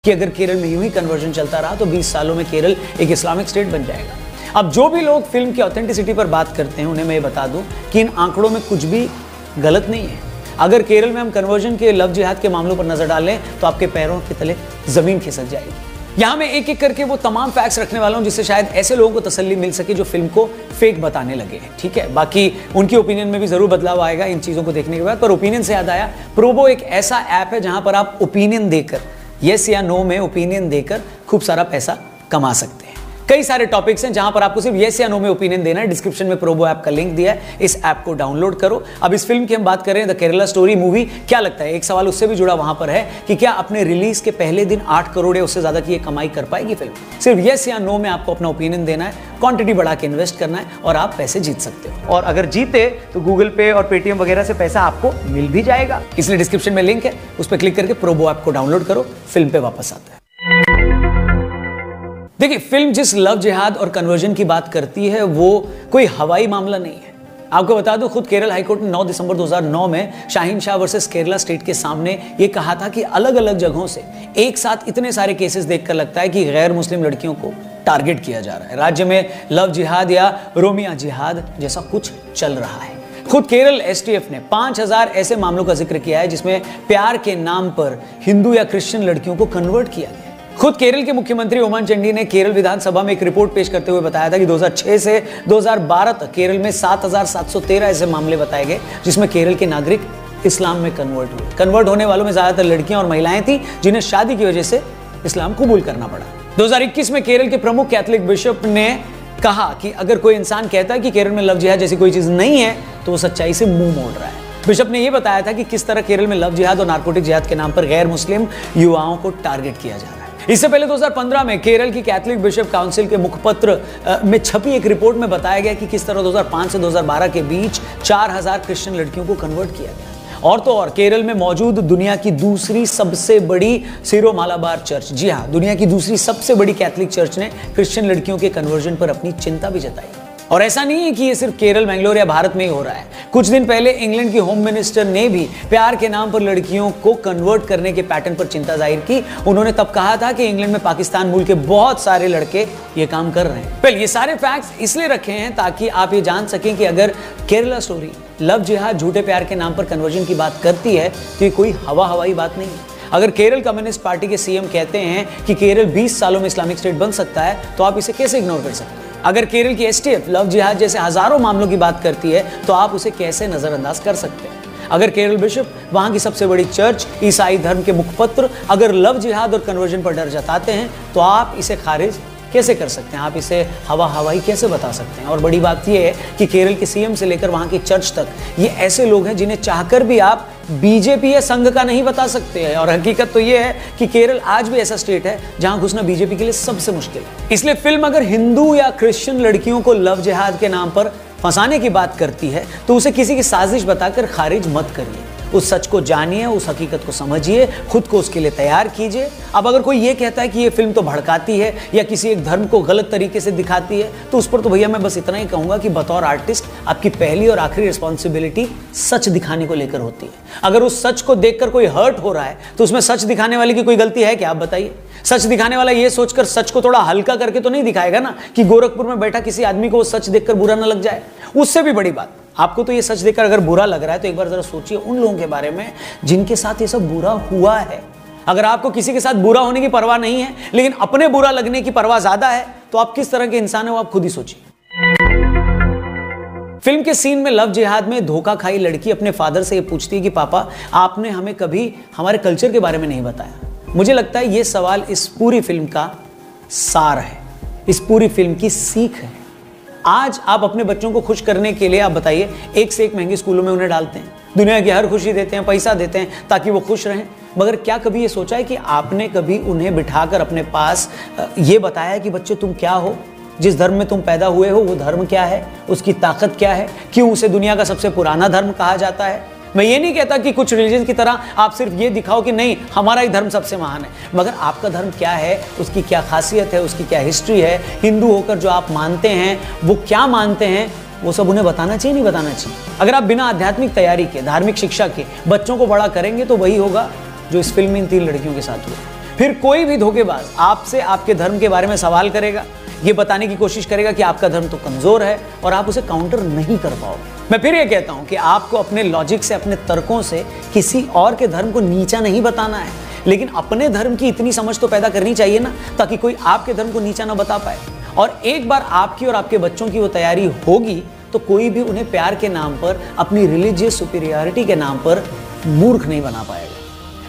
कि अगर केरल में यूं ही कन्वर्जन चलता रहा तो 20 सालों में केरल एक इस्लामिक स्टेट बन जाएगा। अब जो भी लोग फिल्म की ऑथेंटिसिटी पर बात करते हैं उन्हें मैं ये बता दूं कि इन आंकड़ों में कुछ भी गलत नहीं है। अगर केरल में हम कन्वर्जन के लव जिहाद के मामलों पर नजर डालें तो आपके पैरों के तले जमीन खिसक जाएगी। यहां मैं एक एक करके वो तमाम फैक्ट्स रखने वाला हूं जिससे शायद ऐसे लोगों को तसल्ली मिल सके जो फिल्म को फेक बताने लगे हैं, ठीक है। बाकी उनकी ओपिनियन में भी जरूर बदलाव आएगा इन चीजों को देखने के बाद। पर ओपिनियन से याद आया, प्रोबो एक ऐसा ऐप है जहां पर आप ओपिनियन देकर, यस या नो में ओपिनियन देकर खूब सारा पैसा कमा सकते हैं। कई सारे टॉपिक्स हैं जहां पर आपको सिर्फ यस या नो में ओपिनियन देना है। डिस्क्रिप्शन में प्रोबो ऐप का लिंक दिया है, इस ऐप को डाउनलोड करो। अब इस फिल्म की हम बात कर रहे हैं, द केरला स्टोरी मूवी। क्या लगता है, एक सवाल उससे भी जुड़ा वहां पर है कि क्या अपने रिलीज के पहले दिन 8 करोड़ या उससे ज्यादा की कमाई कर पाएगी फिल्म? सिर्फ यस या नो में आपको अपना ओपिनियन देना है, क्वांटिटी बढ़ा के इन्वेस्ट करना है और आप पैसे जीत सकते हो। और अगर जीते तो गूगल पे और पेटीएम वगैरह से पैसा आपको मिल भी जाएगा। इसलिए डिस्क्रिप्शन में लिंक है, उस पर क्लिक करके प्रोबो ऐप को डाउनलोड करो। फिल्म पे वापस आते हैं। देखिए, फिल्म जिस लव जिहाद और कन्वर्जन की बात करती है वो कोई हवाई मामला नहीं है। आपको बता दूं, खुद केरल हाईकोर्ट ने 9 दिसंबर 2009 में शाहीन शाह वर्सेस केरला स्टेट के सामने ये कहा था कि अलग अलग जगहों से एक साथ इतने सारे केसेस देखकर लगता है कि गैर मुस्लिम लड़कियों को टारगेट किया जा रहा है। राज्य में लव जिहाद या रोमिया जिहाद जैसा कुछ चल रहा है। खुद केरल एसटीएफ ने 5000 ऐसे मामलों का जिक्र किया है जिसमें प्यार के नाम पर हिंदू या क्रिश्चियन लड़कियों को कन्वर्ट किया गया। खुद केरल के मुख्यमंत्री ओमान चंडी ने केरल विधानसभा में एक रिपोर्ट पेश करते हुए बताया था कि 2006 से 2012 तक केरल में 7713 ऐसे मामले बताए गए जिसमें केरल के नागरिक इस्लाम में कन्वर्ट हुए। कन्वर्ट होने वालों में ज्यादातर लड़कियां और महिलाएं थी जिन्हें शादी की वजह से इस्लाम कबूल करना पड़ा। 2021 में केरल के प्रमुख कैथोलिक बिशप ने कहा कि अगर कोई इंसान कहता है कि केरल में लव जिहाद जैसी कोई चीज नहीं है तो वो सच्चाई से मुंह मोड़ रहा है। बिशप ने यह बताया था कि किस तरह केरल में लव जिहाद और नारकोटिक जिहाद के नाम पर गैर मुस्लिम युवाओं को टारगेट किया जा रहा है। इससे पहले 2015 में केरल की कैथोलिक बिशप काउंसिल के मुखपत्र में छपी एक रिपोर्ट में बताया गया कि किस तरह 2005 से 2012 के बीच 4000 क्रिश्चियन लड़कियों को कन्वर्ट किया गया। और तो और केरल में मौजूद दुनिया की दूसरी सबसे बड़ी सिरो मालाबार चर्च, जी हाँ, दुनिया की दूसरी सबसे बड़ी कैथोलिक चर्च ने क्रिश्चियन लड़कियों के कन्वर्जन पर अपनी चिंता भी जताई। और ऐसा नहीं है कि ये सिर्फ केरल, मैंगलोर या भारत में ही हो रहा है। कुछ दिन पहले इंग्लैंड की होम मिनिस्टर ने भी प्यार के नाम पर लड़कियों को कन्वर्ट करने के पैटर्न पर चिंता जाहिर की। उन्होंने तब कहा था कि इंग्लैंड में पाकिस्तान मूल के बहुत सारे लड़के ये काम कर रहे हैं। पहले ये सारे फैक्ट्स इसलिए रखे हैं ताकि आप ये जान सकें कि अगर केरला स्टोरी लव जिहाद, झूठे प्यार के नाम पर कन्वर्जन की बात करती है तो ये कोई हवाई बात नहीं है। अगर केरल कम्युनिस्ट पार्टी के सीएम कहते हैं कि केरल 20 सालों में इस्लामिक स्टेट बन सकता है तो आप इसे कैसे इग्नोर कर सकते हैं? अगर केरल की एसटीएफ लव जिहाद जैसे हजारों मामलों की बात करती है तो आप उसे कैसे नजरअंदाज कर सकते हैं? अगर केरल बिशप, वहां की सबसे बड़ी चर्च, ईसाई धर्म के मुखपत्र अगर लव जिहाद और कन्वर्जन पर डर जताते हैं तो आप इसे खारिज कैसे कर सकते हैं? आप इसे हवाई कैसे बता सकते हैं? और बड़ी बात यह है कि केरल के सीएम से लेकर वहां की चर्च तक ये ऐसे लोग हैं जिन्हें चाहकर भी आप बीजेपी या संघ का नहीं बता सकते हैं। और हकीकत तो यह है कि केरल आज भी ऐसा स्टेट है जहां घुसना बीजेपी के लिए सबसे मुश्किल है। इसलिए फिल्म अगर हिंदू या क्रिश्चियन लड़कियों को लव जिहाद के नाम पर फंसाने की बात करती है तो उसे किसी की साजिश बताकर खारिज मत करिए। उस सच को जानिए, उस हकीकत को समझिए, खुद को उसके लिए तैयार कीजिए। अब अगर कोई ये कहता है कि ये फिल्म तो भड़काती है या किसी एक धर्म को गलत तरीके से दिखाती है तो उस पर तो भैया मैं बस इतना ही कहूंगा कि बतौर आर्टिस्ट आपकी पहली और आखिरी रिस्पॉन्सिबिलिटी सच दिखाने को लेकर होती है। अगर उस सच को देखकर कोई हर्ट हो रहा है तो उसमें सच दिखाने वाले की कोई गलती है क्या? आप बताइए। सच दिखाने वाला ये सोचकर सच को थोड़ा हल्का करके तो नहीं दिखाएगा ना कि गोरखपुर में बैठा किसी आदमी को वो सच देखकर बुरा ना लग जाए। उससे भी बड़ी बात, आपको तो ये सच देखकर अगर बुरा लग रहा है तो एक बार जरा सोचिए उन लोगों के बारे में जिनके साथ ये सब बुरा हुआ है। अगर आपको किसी के साथ बुरा होने की परवाह नहीं है लेकिन अपने बुरा लगने की परवाह ज्यादा है तो आप किस तरह के इंसान है वो आप खुद ही सोचिए। फिल्म के सीन में लव जिहाद में धोखा खाई लड़की अपने फादर से ये पूछती है कि पापा, आपने हमें कभी हमारे कल्चर के बारे में नहीं बताया। मुझे लगता है ये सवाल इस पूरी फिल्म का सार है, इस पूरी फिल्म की सीख है। आज आप अपने बच्चों को खुश करने के लिए आप बताइए एक से एक महंगे स्कूलों में उन्हें डालते हैं, दुनिया की हर खुशी देते हैं, पैसा देते हैं ताकि वो खुश रहें। मगर क्या कभी ये सोचा है कि आपने कभी उन्हें बिठाकर अपने पास ये बताया कि बच्चे तुम क्या हो, जिस धर्म में तुम पैदा हुए हो वो धर्म क्या है, उसकी ताकत क्या है, क्यों उसे दुनिया का सबसे पुराना धर्म कहा जाता है? मैं ये नहीं कहता कि कुछ रिलीजन की तरह आप सिर्फ ये दिखाओ कि नहीं हमारा ही धर्म सबसे महान है, मगर आपका धर्म क्या है, उसकी क्या खासियत है, उसकी क्या हिस्ट्री है, हिंदू होकर जो आप मानते हैं वो क्या मानते हैं, वो सब उन्हें बताना चाहिए, नहीं बताना चाहिए? अगर आप बिना आध्यात्मिक तैयारी के, धार्मिक शिक्षा के बच्चों को बड़ा करेंगे तो वही होगा जो इस फिल्म में इन 3 लड़कियों के साथ हुआ। फिर कोई भी धोखेबाज आपसे आपके धर्म के बारे में सवाल करेगा, ये बताने की कोशिश करेगा कि आपका धर्म तो कमजोर है और आप उसे काउंटर नहीं कर पाओगे। मैं फिर ये कहता हूं कि आपको अपने लॉजिक से, अपने तर्कों से किसी और के धर्म को नीचा नहीं बताना है, लेकिन अपने धर्म की इतनी समझ तो पैदा करनी चाहिए ना, ताकि कोई आपके धर्म को नीचा ना बता पाए। और एक बार आपकी और आपके बच्चों की वो तैयारी होगी तो कोई भी उन्हें प्यार के नाम पर, अपनी रिलीजियस सुपीरियरिटी के नाम पर मूर्ख नहीं बना पाएगा।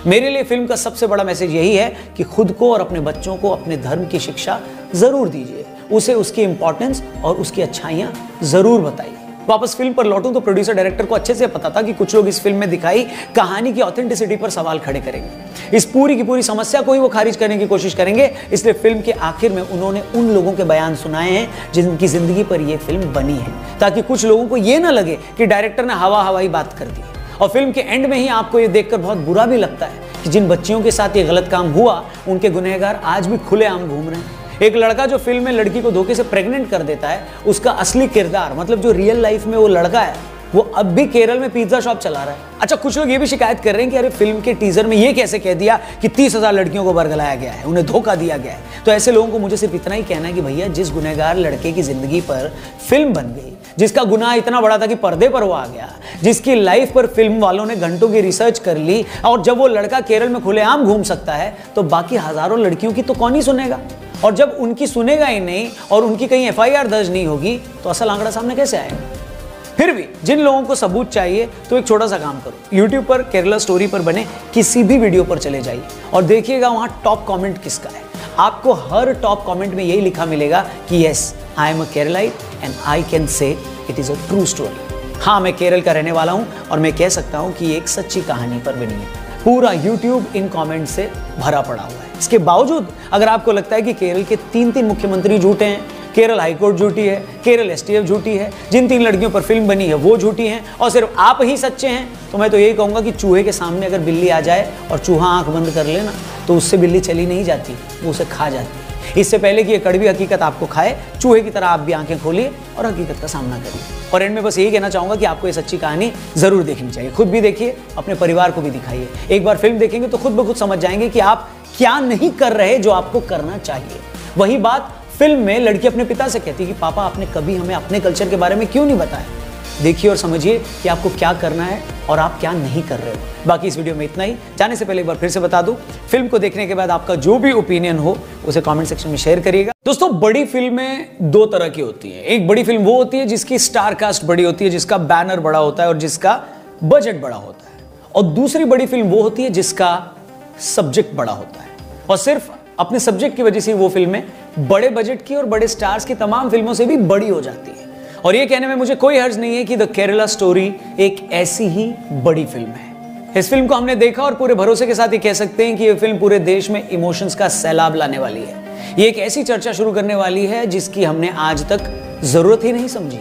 मेरे लिए फिल्म का सबसे बड़ा मैसेज यही है कि खुद को और अपने बच्चों को अपने धर्म की शिक्षा जरूर दीजिए, उसे उसकी इंपॉर्टेंस और उसकी अच्छाइयां जरूर बताइए। वापस फिल्म पर लौटूं तो प्रोड्यूसर डायरेक्टर को अच्छे से पता था कि कुछ लोग इस फिल्म में दिखाई कहानी की ऑथेंटिसिटी पर सवाल खड़े करेंगे, इस पूरी की पूरी समस्या को ही वो खारिज करने की कोशिश करेंगे। इसलिए फिल्म के आखिर में उन्होंने उन लोगों के बयान सुनाए हैं जिनकी जिंदगी पर यह फिल्म बनी है, ताकि कुछ लोगों को यह ना लगे कि डायरेक्टर ने हवाई बात कर दी। और फिल्म के एंड में ही आपको ये देखकर बहुत बुरा भी लगता है कि जिन बच्चियों के साथ ये गलत काम हुआ, उनके गुनहगार आज भी खुलेआम घूम रहे हैं। एक लड़का जो फिल्म में लड़की को धोखे से प्रेग्नेंट कर देता है, उसका असली किरदार, मतलब जो रियल लाइफ में वो लड़का है, वो अब भी केरल में पिज्जा शॉप चला रहा है। अच्छा, कुछ लोग ये भी शिकायत कर रहे हैं कि अरे फिल्म के टीजर में ये कैसे कह दिया कि 30,000 लड़कियों को बरगलाया गया है, उन्हें धोखा दिया गया है। तो ऐसे लोगों को मुझे सिर्फ इतना ही कहना है कि भैया, जिस गुनहगार लड़के की जिंदगी पर फिल्म बन गई, जिसका गुनाह इतना बड़ा था कि पर्दे पर वो आ गया, जिसकी लाइफ पर फिल्म वालों ने घंटों की रिसर्च कर ली, और जब वो लड़का केरल में खुलेआम घूम सकता है तो बाकी हजारों लड़कियों की तो कौन ही सुनेगा। और जब उनकी सुनेगा ही नहीं और उनकी कहीं FIR दर्ज नहीं होगी तो असल आंकड़ा सामने कैसे आएगा। फिर भी जिन लोगों को सबूत चाहिए तो एक छोटा सा काम करो, YouTube पर केरला स्टोरी पर बने किसी भी वीडियो पर चले जाइए और देखिएगा वहां टॉप कमेंट किसका है। आपको हर टॉप कमेंट में यही लिखा मिलेगा कि yes, I am a Keralite and I can say it is a true story. हाँ, मैं केरल का रहने वाला हूं और मैं कह सकता हूं कि ये एक सच्ची कहानी पर बनी है। पूरा YouTube इन कमेंट से भरा पड़ा हुआ है। इसके बावजूद अगर आपको लगता है कि केरल के 3 मुख्यमंत्री झूठे हैं, केरल हाईकोर्ट झूठी है, केरल STF झूठी है, जिन 3 लड़कियों पर फिल्म बनी है वो झूठी हैं और सिर्फ आप ही सच्चे हैं, तो मैं तो यही कहूंगा कि चूहे के सामने अगर बिल्ली आ जाए और चूहा आंख बंद कर लेना तो उससे बिल्ली चली नहीं जाती, वो उसे खा जाती है। इससे पहले कि ये कड़वी हकीकत आपको खाए, चूहे की तरह आप भी आंखें खोलिए और हकीकत का सामना करिए। और एंड में बस यही कहना चाहूंगा कि आपको ये सच्ची कहानी जरूर देखनी चाहिए। खुद भी देखिए, अपने परिवार को भी दिखाइए। एक बार फिल्म देखेंगे तो खुद ब खुद समझ जाएंगे कि आप क्या नहीं कर रहे जो आपको करना चाहिए। वही बात फिल्म में लड़की अपने पिता से कहती है कि पापा, आपने कभी हमें अपने कल्चर के बारे में क्यों नहीं बताया। देखिए और समझिए कि आपको क्या करना है और आप क्या नहीं कर रहे हो। बाकी इस वीडियो में इतना ही। जाने से पहले एक बार फिर से बता दूं, फिल्म को देखने के बाद आपका जो भी ओपिनियन हो उसे कमेंट सेक्शन में शेयर करिएगा। दोस्तों, बड़ी फिल्में 2 तरह की होती हैं। एक बड़ी फिल्म वो होती है जिसकी स्टार कास्ट बड़ी होती है, जिसका बैनर बड़ा होता है और जिसका बजट बड़ा होता है, और दूसरी बड़ी फिल्म वो होती है जिसका सब्जेक्ट बड़ा होता है और सिर्फ अपने सब्जेक्ट की वजह से वो फिल्में बड़े बजट की और बड़े स्टार्स की तमाम फिल्मों से भी बड़ी हो जाती है। और ये कहने में मुझे कोई हर्ज नहीं है कि द केरला स्टोरी एक ऐसी ही बड़ी फिल्म है। इस फिल्म को हमने देखा और पूरे भरोसे के साथ ये कह सकते हैं कि ये फिल्म पूरे देश में इमोशंस का सैलाब लाने वाली है। ये एक ऐसी चर्चा शुरू करने वाली है जिसकी हमने आज तक जरूरत ही नहीं समझी।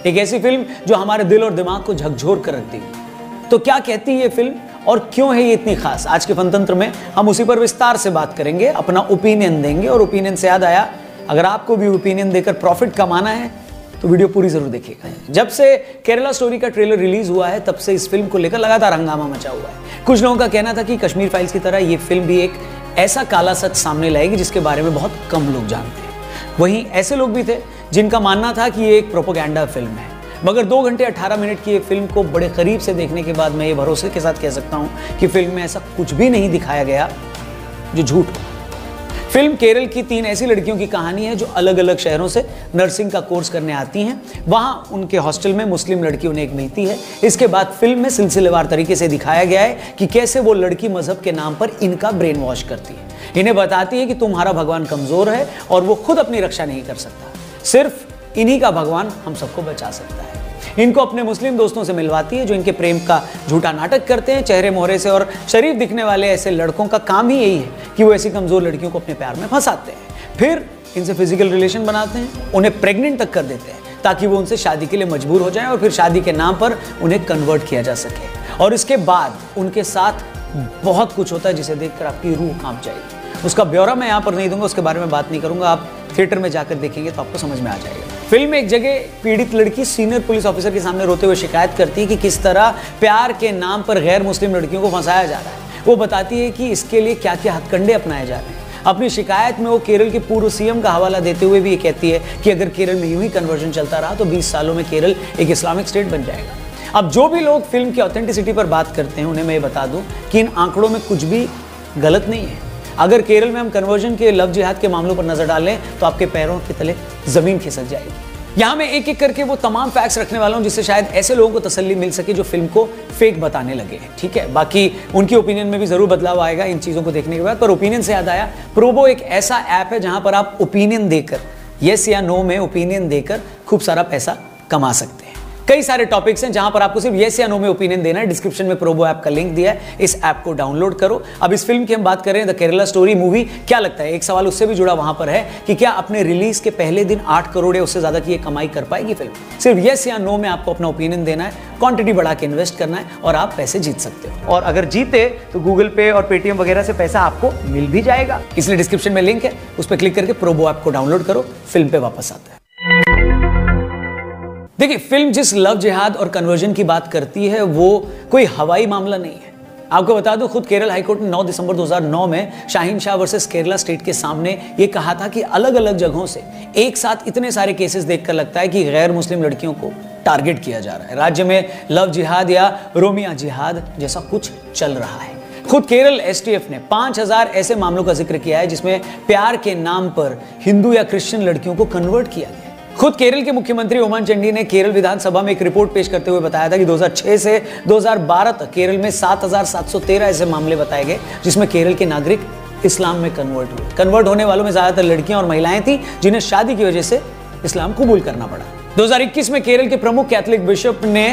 एक ऐसी फिल्म जो हमारे दिल और दिमाग को झकझोर कर रख देगी। तो क्या कहती है ये फिल्म और क्यों है ये इतनी खास, आज के फनतंत्र में हम उसी पर विस्तार से बात करेंगे, अपना ओपिनियन देंगे। और ओपिनियन से याद आया, अगर आपको भी ओपिनियन देकर प्रॉफिट कमाना है तो वीडियो पूरी जरूर देखिएगा। जब से केरला स्टोरी का ट्रेलर रिलीज हुआ है तब से इस फिल्म को लेकर लगातार हंगामा मचा हुआ है। कुछ लोगों का कहना था कि कश्मीर फाइल्स की तरह ये फिल्म भी एक ऐसा काला सच सामने लाएगी जिसके बारे में बहुत कम लोग जानते हैं। वहीं ऐसे लोग भी थे जिनका मानना था कि ये एक प्रोपेगेंडा फिल्म है। मगर 2 घंटे 18 मिनट की ये फिल्म को बड़े करीब से देखने के बाद मैं ये भरोसे के साथ कह सकता हूं कि फिल्म में ऐसा कुछ भी नहीं दिखाया गया जो झूठ हो। फिल्म केरल की 3 ऐसी लड़कियों की कहानी है जो अलग अलग शहरों से नर्सिंग का कोर्स करने आती हैं। वहां उनके हॉस्टल में मुस्लिम लड़की उन्हें एक मिलती है। इसके बाद फिल्म में सिलसिलेवार तरीके से दिखाया गया है कि कैसे वो लड़की मजहब के नाम पर इनका ब्रेन वॉश करती है। इन्हें बताती है कि तुम्हारा भगवान कमजोर है और वो खुद अपनी रक्षा नहीं कर सकता, सिर्फ इन्हीं का भगवान हम सबको बचा सकता है। इनको अपने मुस्लिम दोस्तों से मिलवाती है जो इनके प्रेम का झूठा नाटक करते हैं। चेहरे मोहरे से और शरीफ दिखने वाले ऐसे लड़कों का काम ही यही है कि वो ऐसी कमजोर लड़कियों को अपने प्यार में फंसाते हैं, फिर इनसे फिजिकल रिलेशन बनाते हैं, उन्हें प्रेग्नेंट तक कर देते हैं ताकि वो उनसे शादी के लिए मजबूर हो जाएं और फिर शादी के नाम पर उन्हें कन्वर्ट किया जा सके। और इसके बाद उनके साथ बहुत कुछ होता है जिसे देखकर आपकी रूह कांप जाएगी। उसका ब्यौरा मैं यहाँ पर नहीं दूंगा, उसके बारे में बात नहीं करूंगा। आप थिएटर में जाकर देखेंगे तो आपको समझ में आ जाएगा। फिल्म में एक जगह पीड़ित लड़की सीनियर पुलिस ऑफिसर के सामने रोते हुए शिकायत करती है कि किस तरह प्यार के नाम पर गैर मुस्लिम लड़कियों को फंसाया जा रहा है। वो बताती है कि इसके लिए क्या क्या हथकंडे अपनाए जा रहे हैं। अपनी शिकायत में वो केरल के पूर्व सीएम का हवाला देते हुए भी ये कहती है कि अगर केरल में यूं ही कन्वर्जन चलता रहा तो 20 सालों में केरल एक इस्लामिक स्टेट बन जाएगा। अब जो भी लोग फिल्म की ऑथेंटिसिटी पर बात करते हैं उन्हें मैं ये बता दूं कि इन आंकड़ों में कुछ भी गलत नहीं है। अगर केरल में हम कन्वर्जन के लव जिहाद के मामलों पर नजर डालें तो आपके पैरों के तले जमीन खिसक जाएगी। यहां मैं एक एक करके वो तमाम फैक्ट्स रखने वाला हूं जिससे शायद ऐसे लोगों को तसल्ली मिल सके जो फिल्म को फेक बताने लगे हैं। ठीक है, बाकी उनकी ओपिनियन में भी जरूर बदलाव आएगा इन चीजों को देखने के बाद। पर ओपिनियन से याद आया, प्रोबो एक ऐसा ऐप है जहां पर आप ओपिनियन देकर, यस या नो में ओपिनियन देकर खूब सारा पैसा कमा सकते हैं। कई सारे टॉपिक्स हैं जहां पर आपको सिर्फ यस या नो में ओपिनियन देना है। डिस्क्रिप्शन में प्रोबो ऐप का लिंक दिया है, इस ऐप को डाउनलोड करो। अब इस फिल्म की हम बात कर रहे हैं द केरला स्टोरी मूवी। क्या लगता है, एक सवाल उससे भी जुड़ा वहां पर है कि क्या अपने रिलीज के पहले दिन 8 करोड़ या उससे ज्यादा की कमाई कर पाएगी फिल्म? सिर्फ यस या नो में आपको अपना ओपिनियन देना है, क्वांटिटी बढ़ा के इन्वेस्ट करना है और आप पैसे जीत सकते हो। और अगर जीते तो गूगल पे और पेटीएम वगैरह से पैसा आपको मिल भी जाएगा। इसलिए डिस्क्रिप्शन में लिंक है, उस पर क्लिक करके प्रोबो ऐप को डाउनलोड करो। फिल्म पे वापस आता है। देखिए, फिल्म जिस लव जिहाद और कन्वर्जन की बात करती है वो कोई हवाई मामला नहीं है। आपको बता दूं, खुद केरल हाईकोर्ट ने 9 दिसंबर 2009 में शाहीन शाह वर्सेस केरला स्टेट के सामने ये कहा था कि अलग अलग जगहों से एक साथ इतने सारे केसेस देखकर लगता है कि गैर मुस्लिम लड़कियों को टारगेट किया जा रहा है। राज्य में लव जिहाद या रोमिया जिहाद जैसा कुछ चल रहा है। खुद केरल एसटीएफ ने 5000 ऐसे मामलों का जिक्र किया है जिसमें प्यार के नाम पर हिंदू या क्रिश्चियन लड़कियों को कन्वर्ट किया गया। खुद केरल के मुख्यमंत्री ओमान चंडी ने केरल विधानसभा में एक रिपोर्ट पेश करते हुए बताया था कि 2006 से 2012 तक केरल में 7713 ऐसे मामले बताए गए जिसमें केरल के नागरिक इस्लाम में कन्वर्ट हुए। कन्वर्ट होने वालों में ज्यादातर लड़कियां और महिलाएं थी जिन्हें शादी की वजह से इस्लाम कबूल करना पड़ा। 2021 में केरल के प्रमुख कैथोलिक बिशप ने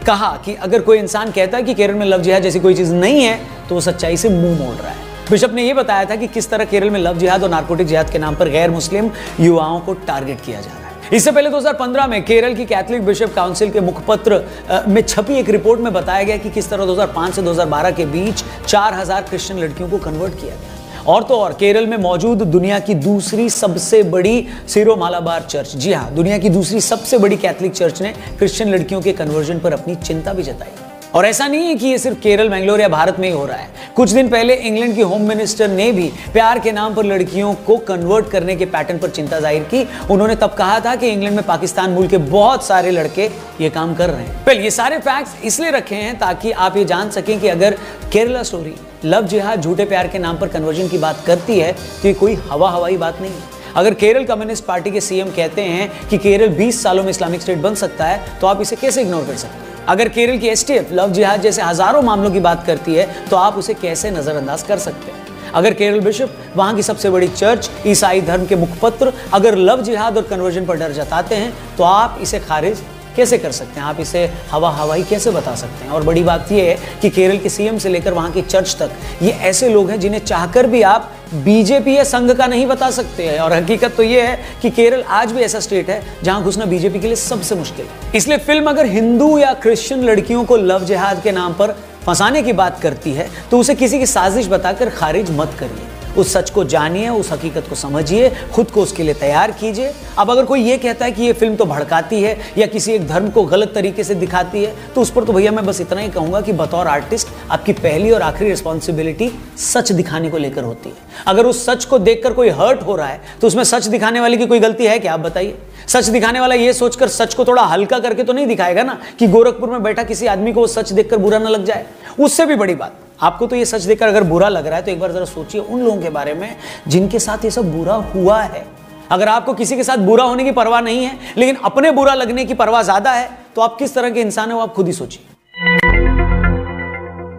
कहा कि अगर कोई इंसान कहता है कि केरल में लव जिहाद जैसी कोई चीज नहीं है तो वो सच्चाई से मुंह मोड़ रहा है। बिशप ने यह बताया था कि किस तरह केरल में लव जिहाद और नारकोटिक जिहाद के नाम पर गैर मुस्लिम युवाओं को टारगेट किया जा रहा है। इससे पहले 2015 में केरल की कैथोलिक बिशप काउंसिल के मुखपत्र में छपी एक रिपोर्ट में बताया गया कि किस तरह 2005 से 2012 के बीच 4000 क्रिश्चियन लड़कियों को कन्वर्ट किया गया। और तो और केरल में मौजूद दुनिया की दूसरी सबसे बड़ी सीरो मालाबार चर्च, जी हाँ, दुनिया की दूसरी सबसे बड़ी कैथोलिक चर्च ने क्रिश्चियन लड़कियों के कन्वर्जन पर अपनी चिंता भी जताई। और ऐसा नहीं है कि ये सिर्फ केरल, बेंगलोर या भारत में ही हो रहा है। कुछ दिन पहले इंग्लैंड की होम मिनिस्टर ने भी प्यार के नाम पर लड़कियों को कन्वर्ट करने के पैटर्न पर चिंता जाहिर की। उन्होंने तब कहा था कि इंग्लैंड में पाकिस्तान मूल के बहुत सारे लड़के ये काम कर रहे हैं। पहले ये सारे फैक्ट्स इसलिए रखे हैं ताकि आप ये जान सकें कि अगर केरला स्टोरी लव जिहाद झूठे प्यार के नाम पर कन्वर्जन की बात करती है तो ये कोई हवाई बात नहीं है। अगर केरल कम्युनिस्ट पार्टी के सीएम कहते हैं कि केरल 20 सालों में इस्लामिक स्टेट बन सकता है तो आप इसे कैसे इग्नोर कर सकते हैं? अगर केरल की एसटीएफ लव जिहाद जैसे हजारों मामलों की बात करती है तो आप उसे कैसे नजरअंदाज कर सकते हैं? अगर केरल बिशप, वहां की सबसे बड़ी चर्च, ईसाई धर्म के मुखपत्र अगर लव जिहाद और कन्वर्जन पर डर जताते हैं तो आप इसे खारिज कैसे कर सकते हैं? आप इसे हवाई कैसे बता सकते हैं? और बड़ी बात यह है कि केरल के सीएम से लेकर वहां की चर्च तक ये ऐसे लोग हैं जिन्हें चाहकर भी आप बीजेपी या संघ का नहीं बता सकते हैं। और हकीकत तो यह है कि केरल आज भी ऐसा स्टेट है जहां घुसना बीजेपी के लिए सबसे मुश्किल है। इसलिए फिल्म अगर हिंदू या क्रिश्चियन लड़कियों को लव जिहाद के नाम पर फंसाने की बात करती है तो उसे किसी की साजिश बताकर खारिज मत करिए। उस सच को जानिए, उस हकीकत को समझिए, खुद को उसके लिए तैयार कीजिए। अब अगर कोई ये कहता है कि ये फिल्म तो भड़काती है या किसी एक धर्म को गलत तरीके से दिखाती है तो उस पर तो भैया मैं बस इतना ही कहूंगा कि बतौर आर्टिस्ट आपकी पहली और आखिरी रिस्पॉन्सिबिलिटी सच दिखाने को लेकर होती है। अगर उस सच को देखकर कोई हर्ट हो रहा है तो उसमें सच दिखाने वाले की कोई गलती है क्या? आप बताइए। सच दिखाने वाला ये सोचकर सच को थोड़ा हल्का करके तो नहीं दिखाएगा ना कि गोरखपुर में बैठा किसी आदमी को वो सच देखकर बुरा ना लग जाए। उससे भी बड़ी बात, आपको तो ये सच देखकर अगर बुरा लग रहा है तो एक बार जरा सोचिए उन लोगों के बारे में जिनके साथ ये सब बुरा हुआ है। अगर आपको किसी के साथ बुरा होने की परवाह नहीं है लेकिन अपने बुरा लगने की परवाह ज्यादा है तो आप किस तरह के इंसान है वो आप खुद ही सोचिए।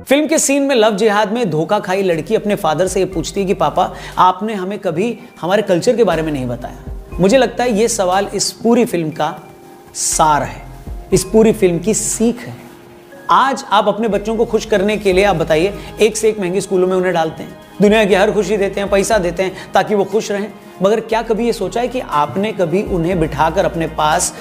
फिल्म के सीन में लव जिहाद में धोखा खाई लड़की अपने फादर से ये पूछती है कि पापा आपने हमें कभी हमारे कल्चर के बारे में नहीं बताया। मुझे लगता है ये सवाल इस पूरी फिल्म का सार है, इस पूरी फिल्म की सीख है। आज आप अपने बच्चों को खुश करने के लिए आप बताइए एक से एक महंगे स्कूलों में उन्हें डालते हैं, दुनिया की हर खुशी देते हैं, पैसा देते हैं ताकि वो खुश रहें। मगर क्या कभी ये सोचा है कि आपने कभी उन्हें बिठाकर अपने पास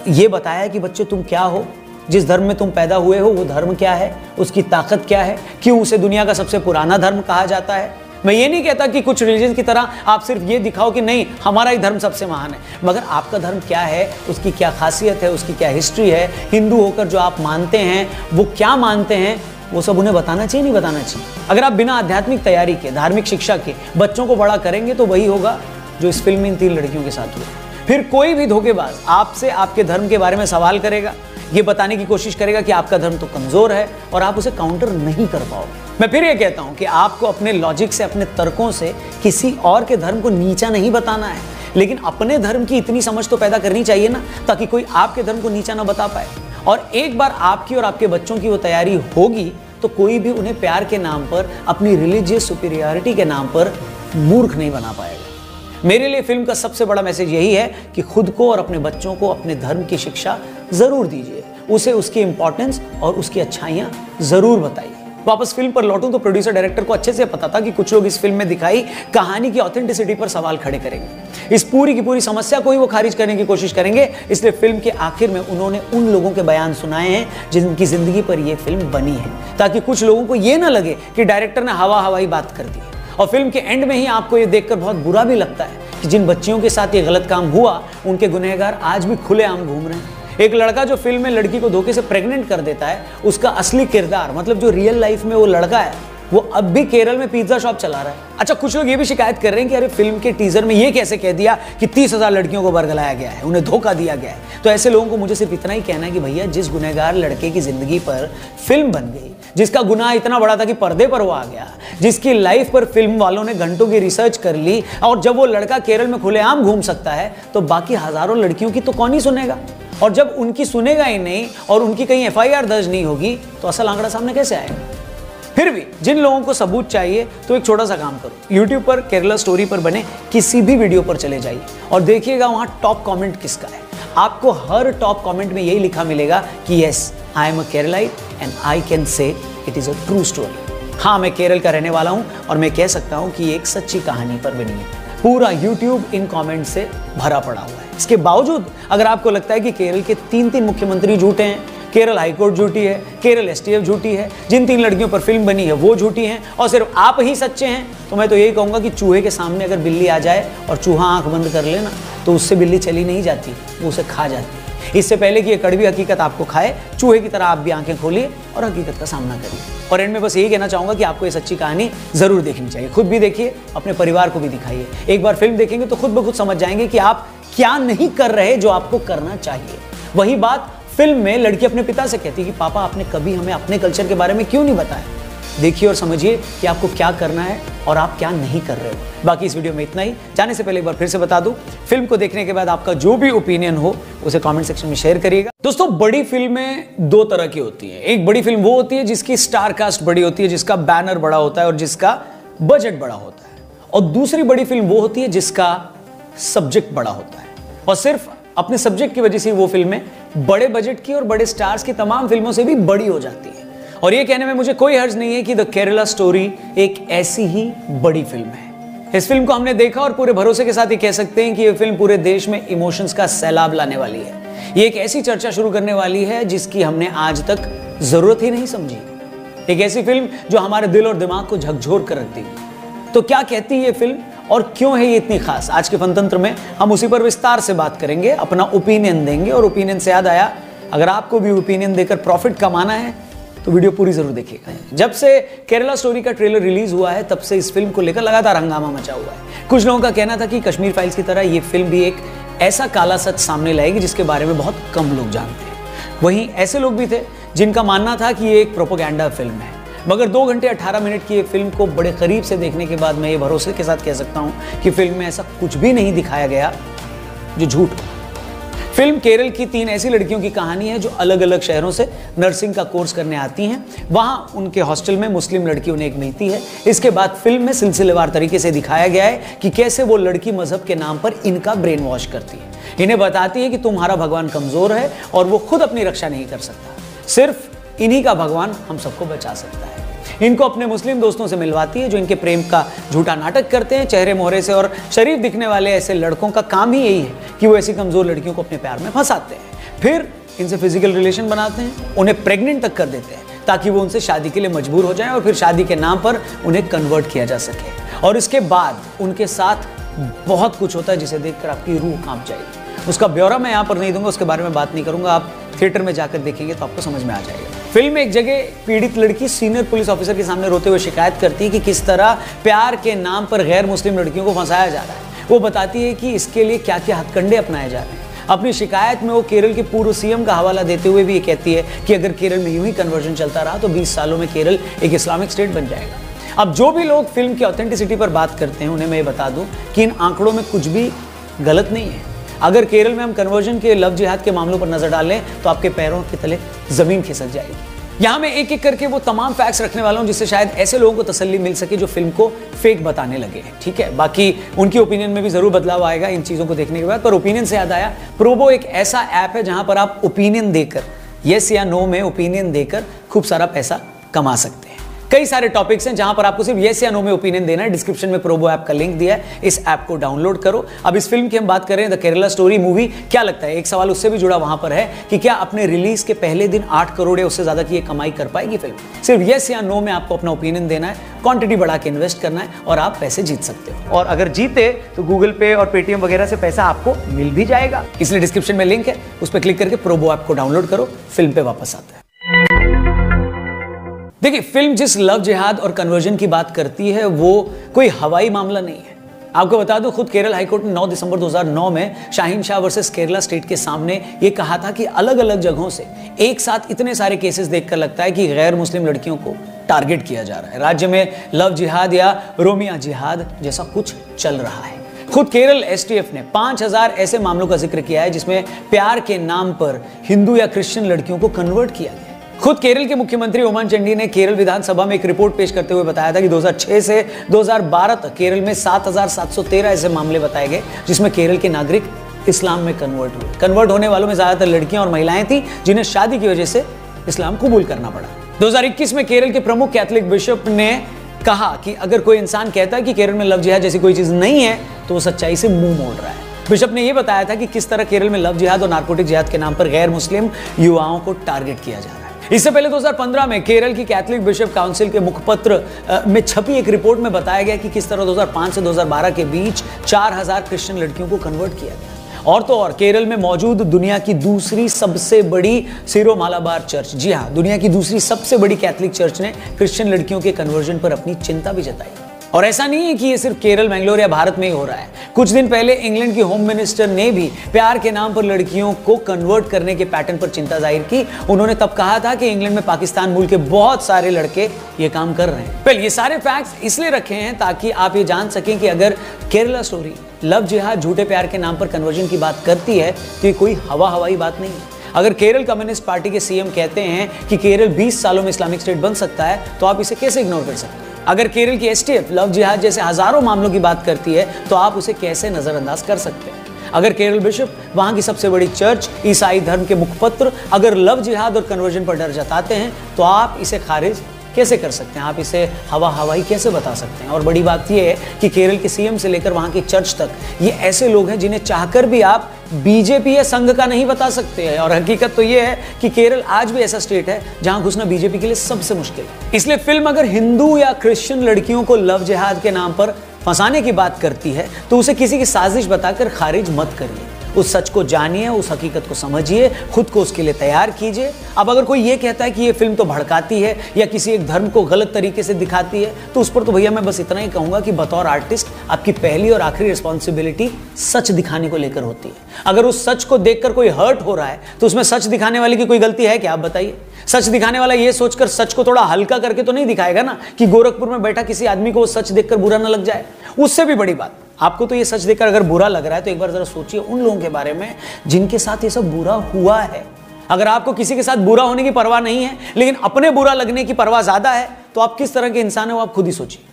ये बताया कि बच्चे तुम क्या हो, जिस धर्म में तुम पैदा हुए हो वो धर्म क्या है, उसकी ताकत क्या है, क्यों उसे दुनिया का सबसे पुराना धर्म कहा जाता है? मैं ये नहीं कहता कि कुछ रिलीजन की तरह आप सिर्फ ये दिखाओ कि नहीं हमारा ही धर्म सबसे महान है, मगर आपका धर्म क्या है, उसकी क्या खासियत है, उसकी क्या हिस्ट्री है, हिंदू होकर जो आप मानते हैं वो क्या मानते हैं, वो सब उन्हें बताना चाहिए, नहीं बताना चाहिए? अगर आप बिना आध्यात्मिक तैयारी के, धार्मिक शिक्षा के बच्चों को बड़ा करेंगे तो वही होगा जो इस फिल्म में इन 3 लड़कियों के साथ हुआ। फिर कोई भी धोखेबाज आपसे आपके धर्म के बारे में सवाल करेगा, ये बताने की कोशिश करेगा कि आपका धर्म तो कमजोर है और आप उसे काउंटर नहीं कर पाओगे। मैं फिर ये कहता हूं कि आपको अपने लॉजिक से, अपने तर्कों से किसी और के धर्म को नीचा नहीं बताना है, लेकिन अपने धर्म की इतनी समझ तो पैदा करनी चाहिए ना, ताकि कोई आपके धर्म को नीचा ना बता पाए। और एक बार आपकी और आपके बच्चों की वो तैयारी होगी तो कोई भी उन्हें प्यार के नाम पर, अपनी रिलीजियस सुपीरियरिटी के नाम पर मूर्ख नहीं बना पाएगा। मेरे लिए फिल्म का सबसे बड़ा मैसेज यही है कि खुद को और अपने बच्चों को अपने धर्म की शिक्षा जरूर दीजिए, उसे उसकी इंपॉर्टेंस और उसकी अच्छाइयां जरूर बताइए। वापस फिल्म पर लौटूं तो प्रोड्यूसर डायरेक्टर को अच्छे से पता था कि कुछ लोग इस फिल्म में दिखाई कहानी की ऑथेंटिसिटी पर सवाल खड़े करेंगे। इस पूरी की पूरी समस्या को ही वो खारिज करने की कोशिश करेंगे, इसलिए फिल्म के आखिर में उन्होंने उन लोगों के बयान सुनाए हैं जिनकी जिंदगी पर यह फिल्म बनी है, ताकि कुछ लोगों को यह ना लगे कि डायरेक्टर ने हवा हवाई बात कर दी। और फिल्म के एंड में ही आपको ये देखकर बहुत बुरा भी लगता है कि जिन बच्चियों के साथ ये गलत काम हुआ उनके गुनहगार आज भी खुलेआम घूम रहे हैं। एक लड़का जो फिल्म में लड़की को धोखे से प्रेग्नेंट कर देता है, उसका असली किरदार, मतलब जो रियल लाइफ में वो लड़का है, वो अब भी केरल में पिज्जा शॉप चला रहा है। अच्छा, कुछ लोग ये भी शिकायत कर रहे हैं कि अरे फिल्म के टीजर में ये कैसे कह दिया कि 30,000 लड़कियों को बरगलाया गया है, उन्हें धोखा दिया गया है। तो ऐसे लोगों को मुझे सिर्फ इतना ही कहना है कि भैया, जिस गुनहगार लड़के की जिंदगी पर फिल्म बन गई, जिसका गुनाह इतना बड़ा था कि पर्दे पर वो आ गया, जिसकी लाइफ पर फिल्म वालों ने घंटों की रिसर्च कर ली, और जब वो लड़का केरल में खुलेआम घूम सकता है तो बाकी हजारों लड़कियों की तो कौन ही सुनेगा? और जब उनकी सुनेगा ही नहीं और उनकी कहीं FIR दर्ज नहीं होगी तो असल आंकड़ा सामने कैसे आएगा? फिर भी जिन लोगों को सबूत चाहिए तो एक छोटा सा काम करो, YouTube पर केरला स्टोरी पर बने किसी भी वीडियो पर चले जाइए और देखिएगा वहां टॉप कमेंट किसका है। आपको हर टॉप कमेंट में यही लिखा मिलेगा कि yes, I am a Keralite and I can say it is a true story. हाँ, मैं केरल का रहने वाला हूं और मैं कह सकता हूं कि ये एक सच्ची कहानी पर बनी है। पूरा YouTube इन कमेंट से भरा पड़ा हुआ है। इसके बावजूद अगर आपको लगता है कि केरल के 3 मुख्यमंत्री झूठे हैं, केरल हाईकोर्ट झूठी है, केरल STF झूठी है, जिन 3 लड़कियों पर फिल्म बनी है वो झूठी हैं और सिर्फ आप ही सच्चे हैं, तो मैं तो यही कहूंगा कि चूहे के सामने अगर बिल्ली आ जाए और चूहा आंख बंद कर लेना तो उससे बिल्ली चली नहीं जाती, वो उसे खा जाती। इससे पहले कि ये कड़वी हकीकत आपको खाए, चूहे की तरह आप भी आंखें खोलिए और हकीकत का सामना करिए। और एंड में बस यही कहना चाहूंगा कि आपको ये सच्ची कहानी जरूर देखनी चाहिए। खुद भी देखिए, अपने परिवार को भी दिखाइए। एक बार फिल्म देखेंगे तो खुद ब खुद समझ जाएंगे कि आप क्या नहीं कर रहे जो आपको करना चाहिए। वही बात फिल्म में लड़की अपने पिता से कहती है कि पापा, आपने कभी हमें अपने कल्चर के बारे में क्यों नहीं बताया? देखिए और समझिए कि आपको क्या करना है और आप क्या नहीं कर रहे हो। बाकी इस वीडियो में इतना ही। जाने से पहले एक बार फिर से बता दूं, फिल्म को देखने के बाद आपका जो भी ओपिनियन हो उसे कमेंट सेक्शन में शेयर करिएगा। दोस्तों, बड़ी फिल्में 2 तरह की होती हैं। एक बड़ी फिल्म वो होती है जिसकी स्टार कास्ट बड़ी होती है, जिसका बैनर बड़ा होता है और जिसका बजट बड़ा होता है, और दूसरी बड़ी फिल्म वो होती है जिसका सब्जेक्ट बड़ा होता है और सिर्फ अपने सब्जेक्ट की वजह से वो फिल्में बड़े बजट की और बड़े स्टार्स की तमाम फिल्मों से भी बड़ी हो जाती है। और ये कहने में मुझे कोई हर्ज नहीं है कि द केरला स्टोरी एक ऐसी ही बड़ी फिल्म है। इस फिल्म को हमने देखा और पूरे भरोसे के साथ ये कह सकते हैं कि ये फिल्म पूरे देश में इमोशंस का सैलाब लाने वाली है। ये एक ऐसी चर्चा शुरू करने वाली है जिसकी हमने आज तक जरूरत ही नहीं समझी। एक ऐसी फिल्म जो हमारे दिल और दिमाग को झकझोर कर रख दी। तो क्या कहती है ये फिल्म और क्यों है ये इतनी खास? आज के फनतंत्र में हम उसी पर विस्तार से बात करेंगे, अपना ओपिनियन देंगे। और ओपिनियन से याद आया, अगर आपको भी ओपिनियन देकर प्रॉफिट कमाना है तो वीडियो पूरी जरूर देखिएगा। जब से केरला स्टोरी का ट्रेलर रिलीज हुआ है तब से इस फिल्म को लेकर लगातार हंगामा मचा हुआ है। कुछ लोगों का कहना था कि कश्मीर फाइल्स की तरह ये फिल्म भी एक ऐसा काला सच सामने लाएगी जिसके बारे में बहुत कम लोग जानते हैं। वहीं ऐसे लोग भी थे जिनका मानना था कि ये एक प्रोपेगेंडा फिल्म है। मगर 2 घंटे 18 मिनट की ये फिल्म को बड़े करीब से देखने के बाद मैं ये भरोसे के साथ कह सकता हूँ कि फिल्म में ऐसा कुछ भी नहीं दिखाया गया जो झूठ हो। फिल्म केरल की 3 ऐसी लड़कियों की कहानी है जो अलग अलग शहरों से नर्सिंग का कोर्स करने आती हैं। वहां उनके हॉस्टल में मुस्लिम लड़की उन्हें एक मिलती है। इसके बाद फिल्म में सिलसिलेवार तरीके से दिखाया गया है कि कैसे वो लड़की मजहब के नाम पर इनका ब्रेन वॉश करती है। इन्हें बताती है कि तुम्हारा भगवान कमजोर है और वो खुद अपनी रक्षा नहीं कर सकता, सिर्फ इन्हीं का भगवान हम सबको बचा सकता है। इनको अपने मुस्लिम दोस्तों से मिलवाती है जो इनके प्रेम का झूठा नाटक करते हैं चेहरे मोहरे से, और शरीफ दिखने वाले ऐसे लड़कों का काम ही यही है कि वो ऐसी कमजोर लड़कियों को अपने प्यार में फंसाते हैं, फिर इनसे फिजिकल रिलेशन बनाते हैं, उन्हें प्रेग्नेंट तक कर देते हैं ताकि वो उनसे शादी के लिए मजबूर हो जाए और फिर शादी के नाम पर उन्हें कन्वर्ट किया जा सके। और इसके बाद उनके साथ बहुत कुछ होता है जिसे देखकर आपकी रूह कांप जाएगी। उसका ब्यौरा मैं यहाँ पर नहीं दूंगा, उसके बारे में बात नहीं करूंगा, आप थिएटर में जाकर देखेंगे तो आपको समझ में आ जाएगा। फिल्म में एक जगह पीड़ित लड़की सीनियर पुलिस ऑफिसर के सामने रोते हुए शिकायत करती है कि किस तरह प्यार के नाम पर गैर मुस्लिम लड़कियों को फंसाया जा रहा है। वो बताती है कि इसके लिए क्या क्या हथकंडे अपनाए जा रहे हैं। अपनी शिकायत में वो केरल के पूर्व सीएम का हवाला देते हुए भी ये कहती है कि अगर केरल में यूं ही कन्वर्जन चलता रहा तो 20 सालों में केरल एक इस्लामिक स्टेट बन जाएगा। अब जो भी लोग फिल्म की ऑथेंटिसिटी पर बात करते हैं उन्हें मैं ये बता दूं कि इन आंकड़ों में कुछ भी गलत नहीं है। अगर केरल में हम कन्वर्जन के लव जिहाद के मामलों पर नजर डालें तो आपके पैरों के तले जमीन खिसक जाएगी। यहां मैं एक एक करके वो तमाम फैक्ट्स रखने वाला हूं जिससे शायद ऐसे लोगों को तसल्ली मिल सके जो फिल्म को फेक बताने लगे हैं। ठीक है, बाकी उनकी ओपिनियन में भी जरूर बदलाव आएगा इन चीजों को देखने के बाद। पर ओपिनियन से याद आया, प्रोबो एक ऐसा ऐप है जहां पर आप ओपिनियन देकर, यस या नो में ओपिनियन देकर खूब सारा पैसा कमा सकते हैं। कई सारे टॉपिक्स हैं जहां पर आपको सिर्फ यस या नो में ओपिनियन देना है। डिस्क्रिप्शन में प्रोबो ऐप का लिंक दिया है, इस ऐप को डाउनलोड करो। अब इस फिल्म की हम बात कर रहे हैं द केरला स्टोरी मूवी। क्या लगता है, एक सवाल उससे भी जुड़ा वहां पर है कि क्या अपने रिलीज के पहले दिन 8 करोड़ या उससे ज्यादा की ये कमाई कर पाएगी फिल्म? सिर्फ यस या नो में आपको अपना ओपिनियन देना है, क्वांटिटी बढ़ा के इन्वेस्ट करना है और आप पैसे जीत सकते हो। और अगर जीते तो गूगल पे और पेटीएम वगैरह से पैसा आपको मिल भी जाएगा। इसलिए डिस्क्रिप्शन में लिंक है, उस पर क्लिक करके प्रोबो ऐप को डाउनलोड करो। फिल्म पे वापस आते हैं। देखिए, फिल्म जिस लव जिहाद और कन्वर्जन की बात करती है वो कोई हवाई मामला नहीं है। आपको बता दूं, खुद केरल हाईकोर्ट ने 9 दिसंबर 2009 में शाहीन शाह वर्सेस केरला स्टेट के सामने ये कहा था कि अलग अलग जगहों से एक साथ इतने सारे केसेस देखकर लगता है कि गैर मुस्लिम लड़कियों को टारगेट किया जा रहा है। राज्य में लव जिहाद या रोमिया जिहाद जैसा कुछ चल रहा है। खुद केरल एसटीएफ ने 5000 ऐसे मामलों का जिक्र किया है जिसमें प्यार के नाम पर हिंदू या क्रिश्चियन लड़कियों को कन्वर्ट किया गया। खुद केरल के मुख्यमंत्री ओमान चंडी ने केरल विधानसभा में एक रिपोर्ट पेश करते हुए बताया था कि 2006 से 2012 तक केरल में 7713 ऐसे मामले बताए गए जिसमें केरल के नागरिक इस्लाम में कन्वर्ट हुए। कन्वर्ट होने वालों में ज्यादातर लड़कियां और महिलाएं थी जिन्हें शादी की वजह से इस्लाम कबूल करना पड़ा। 2021 में केरल के प्रमुख कैथोलिक बिशप ने कहा कि अगर कोई इंसान कहता है कि केरल में लव जिहाद जैसी कोई चीज नहीं है तो वो सच्चाई से मुंह मोड़ रहा है। बिशप ने यह बताया था कि किस तरह केरल में लव जिहाद और नारकोटिक जिहाद के नाम पर गैर मुस्लिम युवाओं को टारगेट किया जा रहा है। इससे पहले 2015 में केरल की कैथोलिक बिशप काउंसिल के मुखपत्र में छपी एक रिपोर्ट में बताया गया कि किस तरह 2005 से 2012 के बीच 4000 क्रिश्चियन लड़कियों को कन्वर्ट किया गया। और तो और केरल में मौजूद दुनिया की दूसरी सबसे बड़ी सीरो मालाबार चर्च, जी हाँ, दुनिया की दूसरी सबसे बड़ी कैथोलिक चर्च ने क्रिश्चियन लड़कियों के कन्वर्जन पर अपनी चिंता भी जताई। और ऐसा नहीं है कि ये सिर्फ केरल, बेंगलोर या भारत में ही हो रहा है। कुछ दिन पहले इंग्लैंड की होम मिनिस्टर ने भी प्यार के नाम पर लड़कियों को कन्वर्ट करने के पैटर्न पर चिंता जाहिर की। उन्होंने तब कहा था कि इंग्लैंड में पाकिस्तान मूल के बहुत सारे लड़के ये काम कर रहे हैं। पहले ये सारे फैक्ट्स इसलिए रखे हैं ताकि आप ये जान सकें कि अगर केरला स्टोरी लव जिहाद, झूठे प्यार के नाम पर कन्वर्जन की बात करती है तो ये कोई हवाई बात नहीं है। अगर केरल कम्युनिस्ट पार्टी के सीएम कहते हैं कि केरल 20 सालों में इस्लामिक स्टेट बन सकता है तो आप इसे कैसे इग्नोर कर सकते हैं? अगर केरल की एसटीएफ लव जिहाद जैसे हजारों मामलों की बात करती है तो आप उसे कैसे नजरअंदाज कर सकते हैं? अगर केरल बिशप, वहां की सबसे बड़ी चर्च, ईसाई धर्म के मुखपत्र अगर लव जिहाद और कन्वर्जन पर डर जताते हैं तो आप इसे खारिज कैसे कर सकते हैं? आप इसे हवाई कैसे बता सकते हैं? और बड़ी बात यह है कि केरल के सीएम से लेकर वहां की चर्च तक ये ऐसे लोग हैं जिन्हें चाहकर भी आप बीजेपी या संघ का नहीं बता सकते हैं। और हकीकत तो यह है कि केरल आज भी ऐसा स्टेट है जहां घुसना बीजेपी के लिए सबसे मुश्किल है। इसलिए फिल्म अगर हिंदू या क्रिश्चियन लड़कियों को लव जिहाद के नाम पर फंसाने की बात करती है तो उसे किसी की साजिश बताकर खारिज मत करिए। उस सच को जानिए, उस हकीकत को समझिए, खुद को उसके लिए तैयार कीजिए। अब अगर कोई ये कहता है कि ये फिल्म तो भड़काती है या किसी एक धर्म को गलत तरीके से दिखाती है तो उस पर तो भैया मैं बस इतना ही कहूंगा कि बतौर आर्टिस्ट आपकी पहली और आखिरी रिस्पॉन्सिबिलिटी सच दिखाने को लेकर होती है। अगर उस सच को देखकर कोई हर्ट हो रहा है तो उसमें सच दिखाने वाले की कोई गलती है क्या? आप बताइए। सच दिखाने वाला ये सोचकर सच को थोड़ा हल्का करके तो नहीं दिखाएगा ना कि गोरखपुर में बैठा किसी आदमी को वो सच देखकर बुरा ना लग जाए। उससे भी बड़ी बात, आपको तो ये सच देखकर अगर बुरा लग रहा है तो एक बार जरा सोचिए उन लोगों के बारे में जिनके साथ ये सब बुरा हुआ है। अगर आपको किसी के साथ बुरा होने की परवाह नहीं है लेकिन अपने बुरा लगने की परवाह ज्यादा है तो आप किस तरह के इंसान है वो आप खुद ही सोचिए।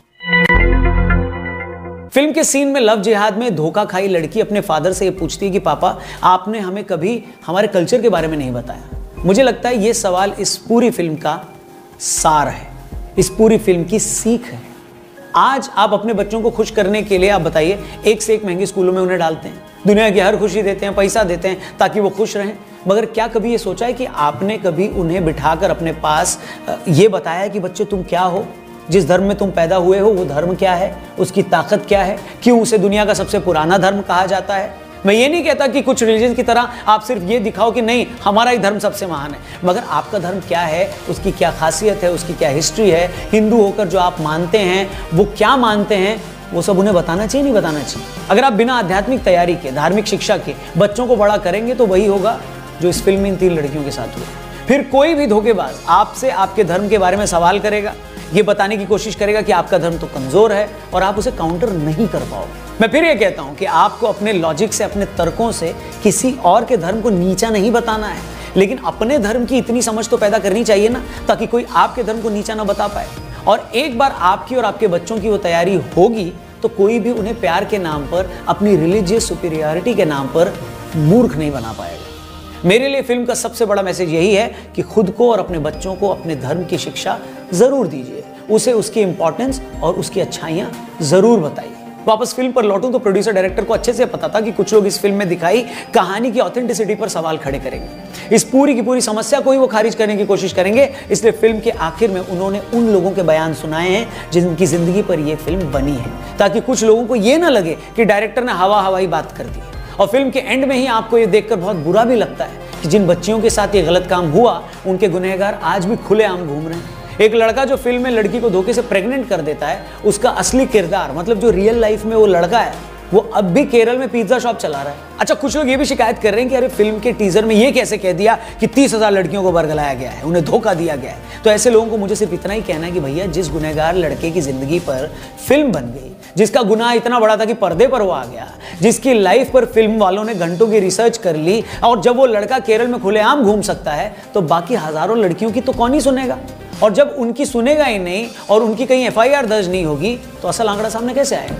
फिल्म के सीन में लव जिहाद में धोखा खाई लड़की अपने फादर से ये पूछती है कि पापा, आपने हमें कभी हमारे कल्चर के बारे में नहीं बताया। मुझे लगता है ये सवाल इस पूरी फिल्म का सार है, इस पूरी फिल्म की सीख है। आज आप अपने बच्चों को खुश करने के लिए आप बताइए एक से एक महंगे स्कूलों में उन्हें डालते हैं, दुनिया की हर खुशी देते हैं, पैसा देते हैं ताकि वो खुश रहें। मगर क्या कभी ये सोचा है कि आपने कभी उन्हें बिठाकर अपने पास ये बताया कि बच्चे तुम क्या हो, जिस धर्म में तुम पैदा हुए हो वो धर्म क्या है, उसकी ताकत क्या है, क्यों उसे दुनिया का सबसे पुराना धर्म कहा जाता है? मैं ये नहीं कहता कि कुछ रिलीजन की तरह आप सिर्फ ये दिखाओ कि नहीं हमारा ही धर्म सबसे महान है, मगर आपका धर्म क्या है, उसकी क्या खासियत है, उसकी क्या हिस्ट्री है, हिंदू होकर जो आप मानते हैं वो क्या मानते हैं, वो सब उन्हें बताना चाहिए, नहीं बताना चाहिए। अगर आप बिना आध्यात्मिक तैयारी के, धार्मिक शिक्षा के बच्चों को बड़ा करेंगे तो वही होगा जो इस फिल्म में इन 3 लड़कियों के साथ हुआ। फिर कोई भी धोखेबाज आपसे आपके धर्म के बारे में सवाल करेगा, ये बताने की कोशिश करेगा कि आपका धर्म तो कमजोर है और आप उसे काउंटर नहीं कर पाओगे। मैं फिर ये कहता हूं कि आपको अपने लॉजिक से, अपने तर्कों से किसी और के धर्म को नीचा नहीं बताना है, लेकिन अपने धर्म की इतनी समझ तो पैदा करनी चाहिए ना, ताकि कोई आपके धर्म को नीचा ना बता पाए। और एक बार आपकी और आपके बच्चों की वो तैयारी होगी तो कोई भी उन्हें प्यार के नाम पर, अपनी रिलीजियस सुपीरियरिटी के नाम पर मूर्ख नहीं बना पाएगा। मेरे लिए फिल्म का सबसे बड़ा मैसेज यही है कि खुद को और अपने बच्चों को अपने धर्म की शिक्षा जरूर दीजिए, उसे उसकी इंपॉर्टेंस और उसकी अच्छाइयां जरूर बताइए। वापस फिल्म पर लौटूं तो प्रोड्यूसर डायरेक्टर को अच्छे से पता था कि कुछ लोग इस फिल्म में दिखाई कहानी की ऑथेंटिसिटी पर सवाल खड़े करेंगे, इस पूरी की पूरी समस्या को ही वो खारिज करने की कोशिश करेंगे। इसलिए फिल्म के आखिर में उन्होंने उन लोगों के बयान सुनाए हैं जिनकी जिंदगी पर यह फिल्म बनी है, ताकि कुछ लोगों को यह ना लगे कि डायरेक्टर ने हवा हवाई बात कर दी। और फिल्म के एंड में ही आपको ये देखकर बहुत बुरा भी लगता है कि जिन बच्चियों के साथ ये गलत काम हुआ उनके गुनहगार आज भी खुलेआम घूम रहे हैं। एक लड़का जो फिल्म में लड़की को धोखे से प्रेग्नेंट कर देता है, उसका असली किरदार, मतलब जो रियल लाइफ में वो लड़का है, वो अब भी केरल में पिज्जा शॉप चला रहा है। अच्छा, कुछ लोग ये भी शिकायत कर रहे हैं कि अरे फिल्म के टीजर में ये कैसे कह दिया कि 30,000 लड़कियों को बरगलाया गया है, उन्हें धोखा दिया गया है। तो ऐसे लोगों को मुझे सिर्फ इतना ही कहना है कि भैया, जिस गुनहगार लड़के की जिंदगी पर फिल्म बन गई, जिसका गुनाह इतना बड़ा था कि पर्दे पर वो आ गया, जिसकी लाइफ पर फिल्म वालों ने घंटों की रिसर्च कर ली, और जब वो लड़का केरल में खुलेआम घूम सकता है तो बाकी हजारों लड़कियों की तो कौन ही सुनेगा। और जब उनकी सुनेगा ही नहीं और उनकी कहीं FIR दर्ज नहीं होगी तो असल आंकड़ा सामने कैसे आएगा।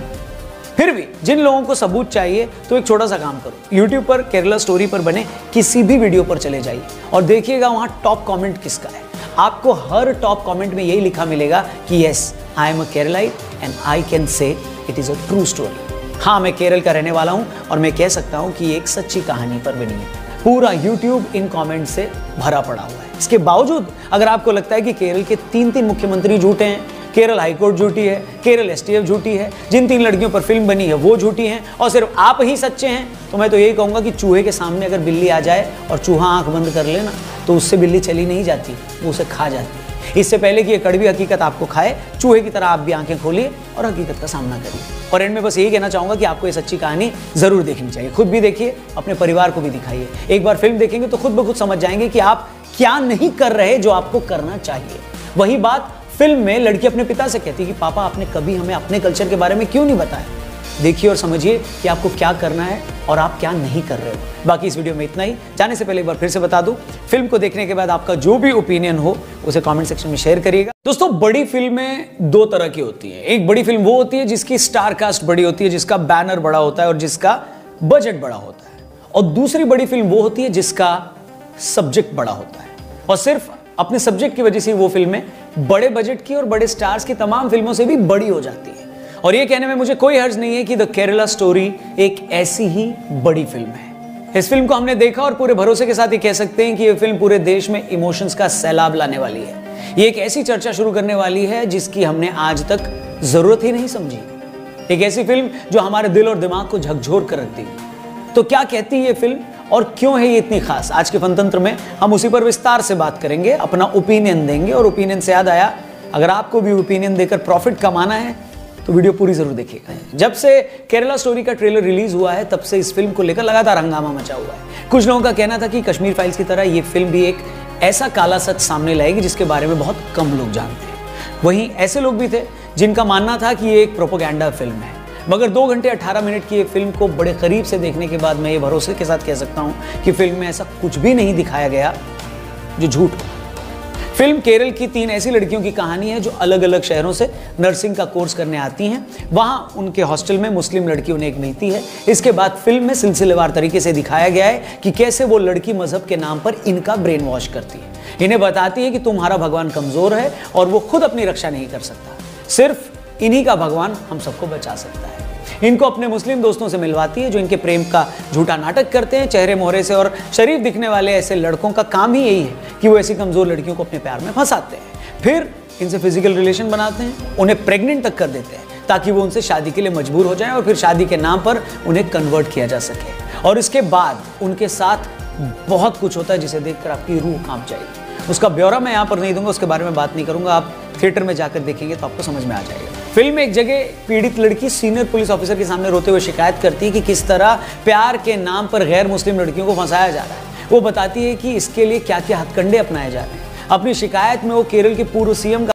फिर भी जिन लोगों को सबूत चाहिए तो एक छोटा सा काम करो, YouTube पर केरला स्टोरी पर बने किसी भी वीडियो पर चले जाइए और देखिएगा वहां टॉप कमेंट किसका है। आपको हर टॉप कमेंट में यही लिखा मिलेगा कि yes, I am a Keralite and I can say it is a true story. हाँ, मैं केरल का रहने वाला हूं और मैं कह सकता हूं कि एक सच्ची कहानी पर बनी है। पूरा YouTube इन कमेंट से भरा पड़ा हुआ है। इसके बावजूद अगर आपको लगता है कि केरल के 3 मुख्यमंत्री झूठे हैं, केरल हाईकोर्ट झूठी है, केरल STF झूठी है, जिन 3 लड़कियों पर फिल्म बनी है वो झूठी हैं और सिर्फ आप ही सच्चे हैं, तो मैं तो यही कहूंगा कि चूहे के सामने अगर बिल्ली आ जाए और चूहा आंख बंद कर लेना तो उससे बिल्ली चली नहीं जाती, वो उसे खा जाती है। इससे पहले कि ये कड़वी हकीकत आपको खाए, चूहे की तरह आप भी आंखें खोलिए और हकीकत का सामना करिए। और एंड में बस यही कहना चाहूंगा कि आपको ये सच्ची कहानी जरूर देखनी चाहिए। खुद भी देखिए, अपने परिवार को भी दिखाइए। एक बार फिल्म देखेंगे तो खुद ब खुद समझ जाएंगे कि आप क्या नहीं कर रहे जो आपको करना चाहिए। वही बात फिल्म में लड़की अपने पिता से कहती है कि पापा, आपने कभी हमें अपने कल्चर के बारे में क्यों नहीं बताया। देखिए और समझिए कि आपको क्या करना है और आप क्या नहीं कर रहे हो। बाकी इस वीडियो में इतना ही। जाने से पहले एक बार फिर से बता दूं, फिल्म को देखने के बाद आपका जो भी ओपिनियन हो उसे कमेंट सेक्शन में शेयर करिएगा। दोस्तों, बड़ी फिल्में 2 तरह की होती हैं। एक बड़ी फिल्म वो होती है जिसकी स्टार कास्ट बड़ी होती है, जिसका बैनर बड़ा होता है और जिसका बजट बड़ा होता है, और दूसरी बड़ी फिल्म वो होती है जिसका सब्जेक्ट बड़ा होता है और सिर्फ अपने सब्जेक्ट की वजह से वो फिल्में बड़े बजट की और बड़े स्टार्स की तमाम फिल्मों से भी बड़ी हो जाती है। और ये कहने में मुझे कोई हर्ज नहीं है कि द केरला स्टोरी एक ऐसी ही बड़ी फिल्म है। इस फिल्म को हमने देखा और पूरे भरोसे के साथ ये कह सकते हैं कि ये फिल्म पूरे देश में इमोशंस का सैलाब लाने वाली है। ये एक ऐसी चर्चा शुरू करने वाली है जिसकी हमने आज तक जरूरत ही नहीं समझी। एक ऐसी फिल्म जो हमारे दिल और दिमाग को झकझोर कर रखती है। तो क्या कहती है ये फिल्म और क्यों है ये इतनी खास, आज के फनतंत्र में हम उसी पर विस्तार से बात करेंगे, अपना ओपिनियन देंगे। और ओपिनियन से याद आया, अगर आपको भी ओपिनियन देकर प्रॉफिट कमाना है तो वीडियो पूरी जरूर देखिएगा। जब से केरला स्टोरी का ट्रेलर रिलीज हुआ है तब से इस फिल्म को लेकर लगातार हंगामा मचा हुआ है। कुछ लोगों का कहना था कि कश्मीर फाइल्स की तरह ये फिल्म भी एक ऐसा काला सच सामने लाएगी जिसके बारे में बहुत कम लोग जानते हैं। वहीं ऐसे लोग भी थे जिनका मानना था कि ये एक प्रोपेगेंडा फिल्म है। मगर 2 घंटे 18 मिनट की ये फिल्म को बड़े करीब से देखने के बाद मैं ये भरोसे के साथ कह सकता हूं कि फिल्म में ऐसा कुछ भी नहीं दिखाया गया जो झूठ हो। फिल्म केरल की 3 ऐसी लड़कियों की कहानी है जो अलग अलग शहरों से नर्सिंग का कोर्स करने आती हैं। वहां उनके हॉस्टल में मुस्लिम लड़की उन्हें एक मिलती है। इसके बाद फिल्म में सिलसिलेवार तरीके से दिखाया गया है कि कैसे वो लड़की मजहब के नाम पर इनका ब्रेन वॉश करती है। इन्हें बताती है कि तुम्हारा भगवान कमजोर है और वो खुद अपनी रक्षा नहीं कर सकता, सिर्फ इन्हीं का भगवान हम सबको बचा सकता है। इनको अपने मुस्लिम दोस्तों से मिलवाती है जो इनके प्रेम का झूठा नाटक करते हैं चेहरे मोहरे से, और शरीफ दिखने वाले ऐसे लड़कों का काम ही यही है कि वो ऐसी कमजोर लड़कियों को अपने प्यार में फंसाते हैं, फिर इनसे फिजिकल रिलेशन बनाते हैं, उन्हें प्रेग्नेंट तक कर देते हैं ताकि वो उनसे शादी के लिए मजबूर हो जाए और फिर शादी के नाम पर उन्हें कन्वर्ट किया जा सके। और इसके बाद उनके साथ बहुत कुछ होता है जिसे देखकर आपकी रूह कांप जाएगी। उसका ब्यौरा मैं यहां पर नहीं दूंगा, उसके बारे में बात नहीं करूंगा, आप थिएटर में जाकर देखेंगे तो आपको समझ में आ जाएगा। फिल्म में एक जगह पीड़ित लड़की सीनियर पुलिस ऑफिसर के सामने रोते हुए शिकायत करती है कि किस तरह प्यार के नाम पर गैर मुस्लिम लड़कियों को फंसाया जा रहा है। वो बताती है कि इसके लिए क्या क्या हथकंडे अपनाए जा रहे हैं। अपनी शिकायत में वो केरल के पूर्व सीएम